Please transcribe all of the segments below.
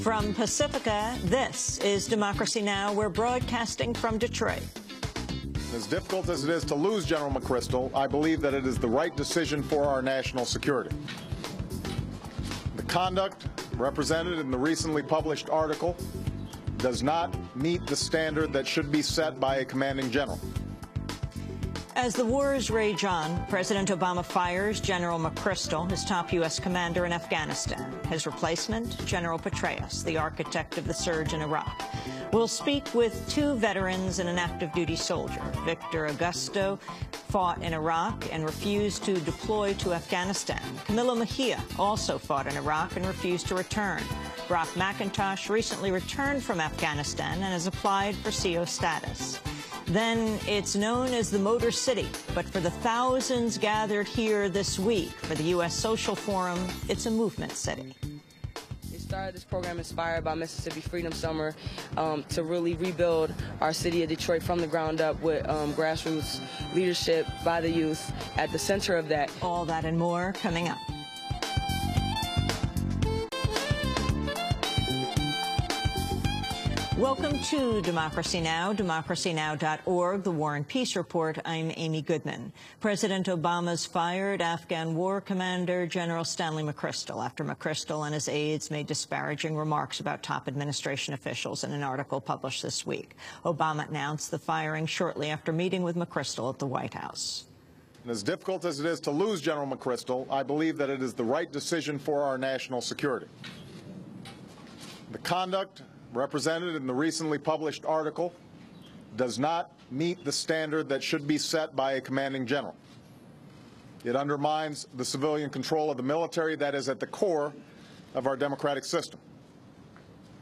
From Pacifica, this is Democracy Now! We're broadcasting from Detroit. As difficult as it is to lose General McChrystal, I believe that it is the right decision for our national security. The conduct represented in the recently published article does not meet the standard that should be set by a commanding general. As the wars rage on, President Obama fires General McChrystal, his top U.S. commander in Afghanistan. His replacement, General Petraeus, the architect of the surge in Iraq. We'll speak with two veterans and an active-duty soldier. Victor Augusto fought in Iraq and refused to deploy to Afghanistan. Camilo Mejia also fought in Iraq and refused to return. Brock McIntosh recently returned from Afghanistan and has applied for CO status. Then it's known as the Motor City, but for the thousands gathered here this week for the U.S. Social Forum, it's a movement city. We started this program inspired by Mississippi Freedom Summer to really rebuild our city of Detroit from the ground up with grassroots leadership by the youth at the center of that. All that and more coming up. Welcome to Democracy Now!, democracynow.org, the War and Peace Report. I'm Amy Goodman. President Obama's fired Afghan war commander General Stanley McChrystal after McChrystal and his aides made disparaging remarks about top administration officials in an article published this week. Obama announced the firing shortly after meeting with McChrystal at the White House. And as difficult as it is to lose General McChrystal, I believe that it is the right decision for our national security. The conduct represented in the recently published article does not meet the standard that should be set by a commanding general. It undermines the civilian control of the military that is at the core of our democratic system.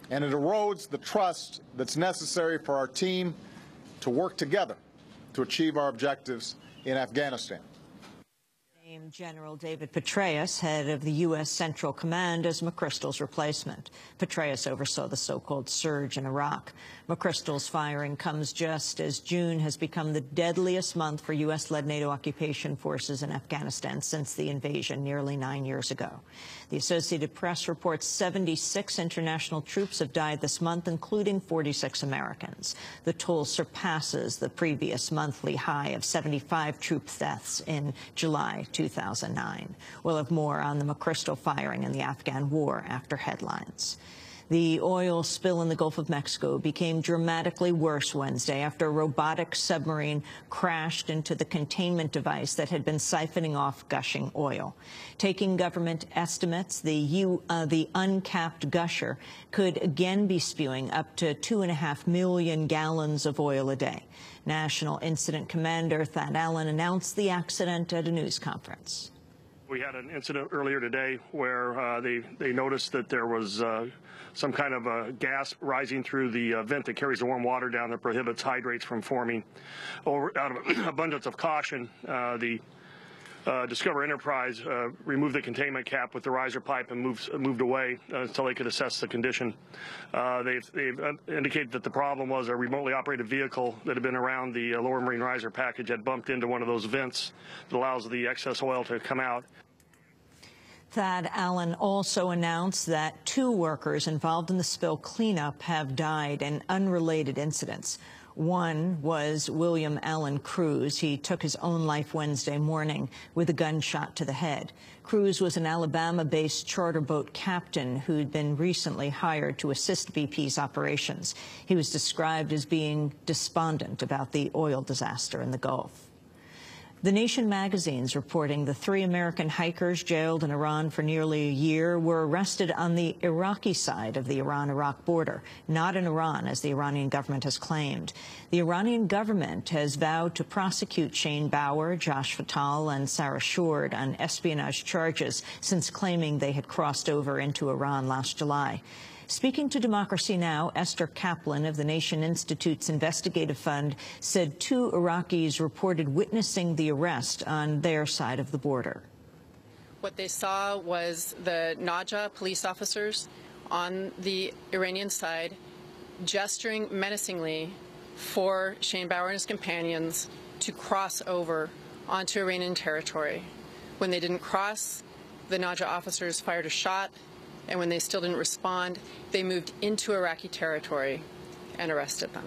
And it erodes the trust that's necessary for our team to work together to achieve our objectives in Afghanistan. General David Petraeus, head of the U.S. Central Command, as McChrystal's replacement. Petraeus oversaw the so-called surge in Iraq. McChrystal's firing comes just as June has become the deadliest month for U.S.-led NATO occupation forces in Afghanistan since the invasion nearly 9 years ago. The Associated Press reports 76 international troops have died this month, including 46 Americans. The toll surpasses the previous monthly high of 75 troop deaths in July 2009. We'll have more on the McChrystal firing and the Afghan war after headlines. The oil spill in the Gulf of Mexico became dramatically worse Wednesday after a robotic submarine crashed into the containment device that had been siphoning off gushing oil. Taking government estimates, the uncapped gusher could again be spewing up to 2.5 million gallons of oil a day. National Incident Commander Thad Allen announced the accident at a news conference. We had an incident earlier today where they noticed that there was some kind of gas rising through the vent that carries the warm water down that prohibits hydrates from forming. Out of abundance of caution, the Discover Enterprise removed the containment cap with the riser pipe and moved away until they could assess the condition. They've indicated that the problem was a remotely operated vehicle that had been around the lower marine riser package had bumped into one of those vents that allows the excess oil to come out. Thad Allen also announced that 2 workers involved in the spill cleanup have died in unrelated incidents. One was William Allen Cruz. He took his own life Wednesday morning with a gunshot to the head. Cruz was an Alabama-based charter boat captain who'd been recently hired to assist BP's operations. He was described as being despondent about the oil disaster in the Gulf. The Nation magazine's reporting the 3 American hikers jailed in Iran for nearly a year were arrested on the Iraqi side of the Iran-Iraq border, not in Iran, as the Iranian government has claimed. The Iranian government has vowed to prosecute Shane Bauer, Josh Fatal, and Sarah Shord on espionage charges since claiming they had crossed over into Iran last July. Speaking to Democracy Now!, Esther Kaplan of the Nation Institute's Investigative Fund said 2 Iraqis reported witnessing the arrest on their side of the border. What they saw was the Naja police officers on the Iranian side gesturing menacingly for Shane Bauer and his companions to cross over onto Iranian territory. When they didn't cross, the Naja officers fired a shot And when they still didn't respond, they moved into Iraqi territory and arrested them.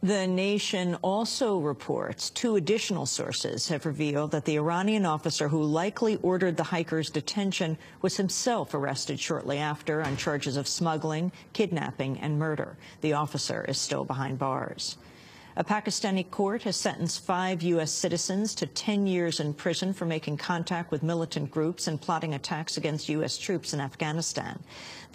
The Nation also reports 2 additional sources have revealed that the Iranian officer who likely ordered the hikers' detention was himself arrested shortly after on charges of smuggling, kidnapping, and murder. The officer is still behind bars. A Pakistani court has sentenced 5 U.S. citizens to 10 years in prison for making contact with militant groups and plotting attacks against U.S. troops in Afghanistan.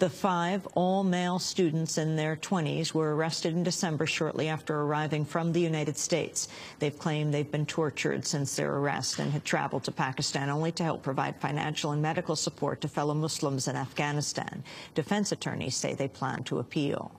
The 5 all-male students in their 20s were arrested in December shortly after arriving from the United States. They've claimed they've been tortured since their arrest and had traveled to Pakistan only to help provide financial and medical support to fellow Muslims in Afghanistan. Defense attorneys say they plan to appeal.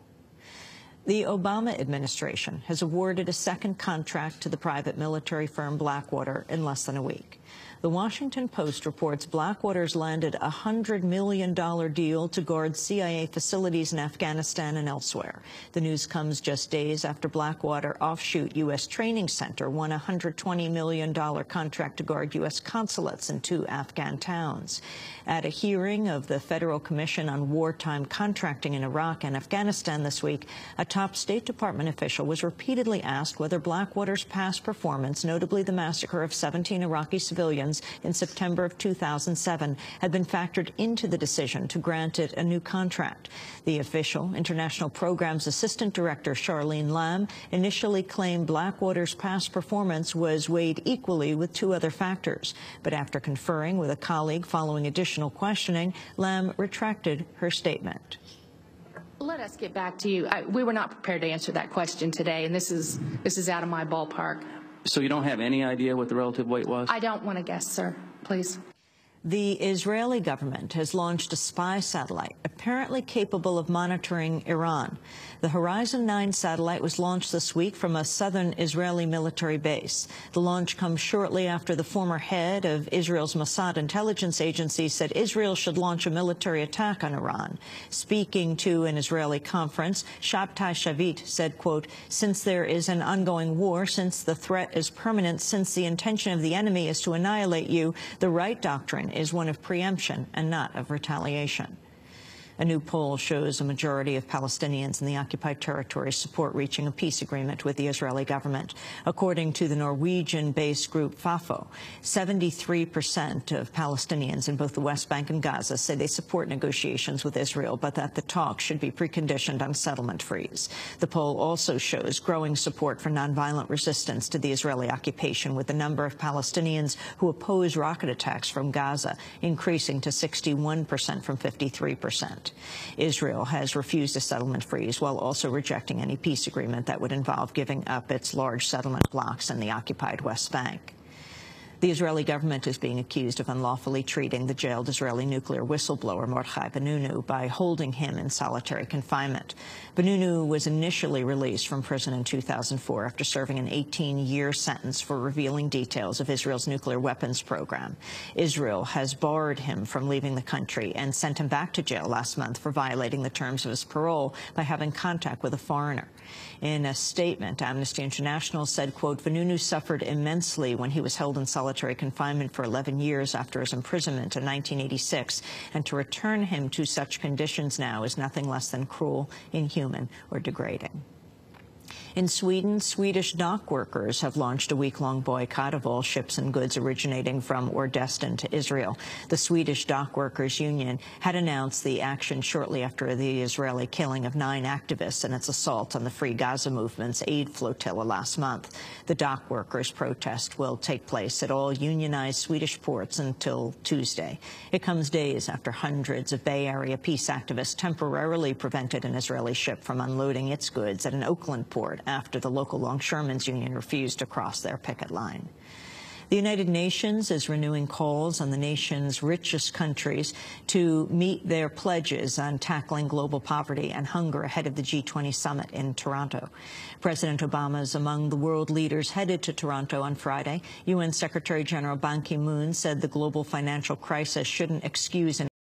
The Obama administration has awarded a second contract to the private military firm Blackwater in less than a week. The Washington Post reports Blackwater's landed a $100 million deal to guard CIA facilities in Afghanistan and elsewhere. The news comes just days after Blackwater offshoot U.S. Training Center won a $120 million contract to guard U.S. consulates in 2 Afghan towns. At a hearing of the Federal Commission on Wartime Contracting in Iraq and Afghanistan this week, a top State Department official was repeatedly asked whether Blackwater's past performance, notably the massacre of 17 Iraqi civilians in September of 2007, had been factored into the decision to grant it a new contract. The official, International Programs Assistant Director Charlene Lamb, initially claimed Blackwater's past performance was weighed equally with 2 other factors. But after conferring with a colleague following additional questioning, Lamb retracted her statement. Let us get back to you. We were not prepared to answer that question today, and this is out of my ballpark. So you don't have any idea what the relative weight was? I don't want to guess, sir. Please. The Israeli government has launched a spy satellite apparently capable of monitoring Iran. The Horizon 9 satellite was launched this week from a southern Israeli military base. The launch comes shortly after the former head of Israel's Mossad intelligence agency said Israel should launch a military attack on Iran. Speaking to an Israeli conference, Shabtai Shavit said, quote, "Since there is an ongoing war, since the threat is permanent, since the intention of the enemy is to annihilate you, the right doctrine is one of preemption and not of retaliation." A new poll shows a majority of Palestinians in the occupied territories support reaching a peace agreement with the Israeli government. According to the Norwegian-based group FAFO, 73% of Palestinians in both the West Bank and Gaza say they support negotiations with Israel, but that the talks should be preconditioned on settlement freeze. The poll also shows growing support for nonviolent resistance to the Israeli occupation, with the number of Palestinians who oppose rocket attacks from Gaza increasing to 61% from 53%. Israel has refused a settlement freeze while also rejecting any peace agreement that would involve giving up its large settlement blocks in the occupied West Bank. The Israeli government is being accused of unlawfully treating the jailed Israeli nuclear whistleblower Mordechai Benunu by holding him in solitary confinement. Benunu was initially released from prison in 2004 after serving an 18-year sentence for revealing details of Israel's nuclear weapons program. Israel has barred him from leaving the country and sent him back to jail last month for violating the terms of his parole by having contact with a foreigner. In a statement, Amnesty International said, quote, "Benunu suffered immensely when he was held in solitary confinement for 11 years after his imprisonment in 1986, and to return him to such conditions now is nothing less than cruel, inhuman, or degrading." In Sweden, Swedish dock workers have launched a week-long boycott of all ships and goods originating from or destined to Israel. The Swedish Dock Workers Union had announced the action shortly after the Israeli killing of 9 activists and its assault on the Free Gaza Movement's aid flotilla last month. The dock workers' protest will take place at all unionized Swedish ports until Tuesday. It comes days after hundreds of Bay Area peace activists temporarily prevented an Israeli ship from unloading its goods at an Oakland port after the local longshoremen's union refused to cross their picket line. The United Nations is renewing calls on the nation's richest countries to meet their pledges on tackling global poverty and hunger ahead of the G20 summit in Toronto. President Obama is among the world leaders headed to Toronto on Friday. UN Secretary General Ban Ki-moon said the global financial crisis shouldn't excuse